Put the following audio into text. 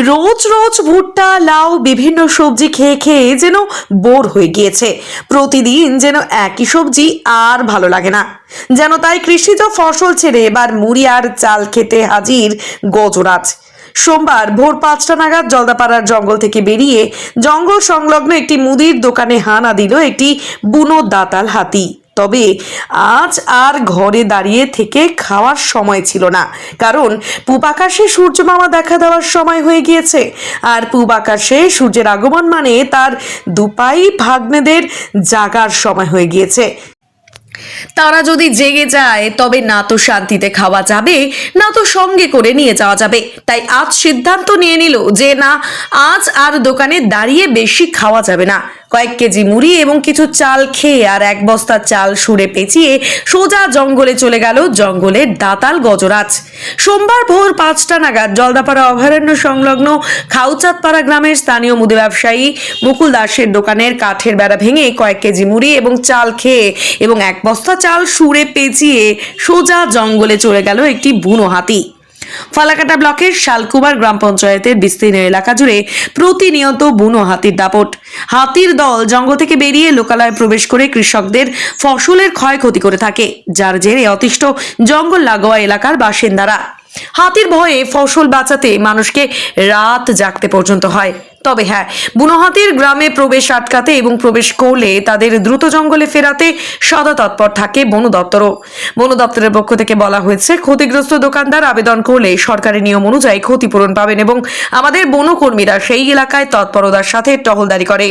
রোজ রোজ ভুট্টা লাউ বিভিন্ন সবজি খেয়ে খেয়ে যেন বোর হয়ে গিয়েছে। প্রতিদিন যেন একই সবজি আর ভালো লাগে না। যেন তাই কৃষিজ ফসল ছেড়ে এবার মুড়ি আর চাল খেতে হাজির গজরাজ। সোমবার ভোর 5টা নাগাদ জলদাপাড়ার জঙ্গল থেকে বেরিয়ে জঙ্গল সংলগ্ন একটি মুদির দোকানে হানা দিল একটি বুনো দাঁতাল হাতি। তবে আজ আর ঘরে দাঁড়িয়ে থেকে খাওয়ার সময় ছিল না, কারণ পূব আকাশে সূর্য মামা দেখা দেওয়ার সময় হয়ে গিয়েছে। আর পূব আকাশে সূর্যের আগমন মানে তার দুপাই ভাগ্নেদের জাগার সময় হয়ে গিয়েছে। তারা যদি জেগে যায় তবে না তো শান্তিতে খাওয়া যাবে, না তো সঙ্গে করে নিয়ে যাওয়া যাবে। তাই আজ সিদ্ধান্ত নিয়ে নিল যে না, আজ আর দোকানে দাঁড়িয়ে বেশি খাওয়া যাবে না। কয়েক কেজি মুড়ি এবং কিছু চাল খেয়ে আর এক বস্তা চাল সুরে পেঁচিয়ে সোজা জঙ্গলে চলে গেল জঙ্গলের দাতাল গজরাজ। সোমবার ভোর 5টা নাগাদ জলদাপাড়া অভয়ারণ্য সংলগ্ন খাউচাঁদপাড়া গ্রামের স্থানীয় মুদি ব্যবসায়ী মুকুল দাসের দোকানের কাঠের বেড়া ভেঙে কয়েক কেজি মুড়ি এবং চাল খেয়ে এবং এক বস্তা চাল সুরে পেঁচিয়ে সোজা জঙ্গলে চলে গেল একটি বুনো হাতি। ফালাকাটা ব্লকের শালকুমার গ্রাম পঞ্চায়েতের বিস্তীর্ণ এলাকা জুড়ে প্রতিনিয়ত বুনো হাতির দাপট। হাতির দল জঙ্গল থেকে বেরিয়ে লোকালয়ে প্রবেশ করে কৃষকদের ফসলের ক্ষয়ক্ষতি করে থাকে, যার জেরে অতিষ্ঠ জঙ্গল লাগোয়া এলাকার বাসিন্দারা। হাতির ভয়ে ফসল বাঁচাতে মানুষকে রাত জাগতে পর্যন্ত হয়। তবে হ্যাঁ, বুনো হাতির গ্রামে প্রবেশ আটকাতে এবং প্রবেশ করলে তাদের দ্রুত জঙ্গলে ফেরাতে সদা তৎপর থাকে বন দপ্তরও। বন দপ্তরের পক্ষ থেকে বলা হয়েছে, ক্ষতিগ্রস্ত দোকানদার আবেদন করলে সরকারি নিয়ম অনুযায়ী ক্ষতিপূরণ পাবেন এবং আমাদের বনকর্মীরা সেই এলাকায় তৎপরতার সাথে টহলদারি করে।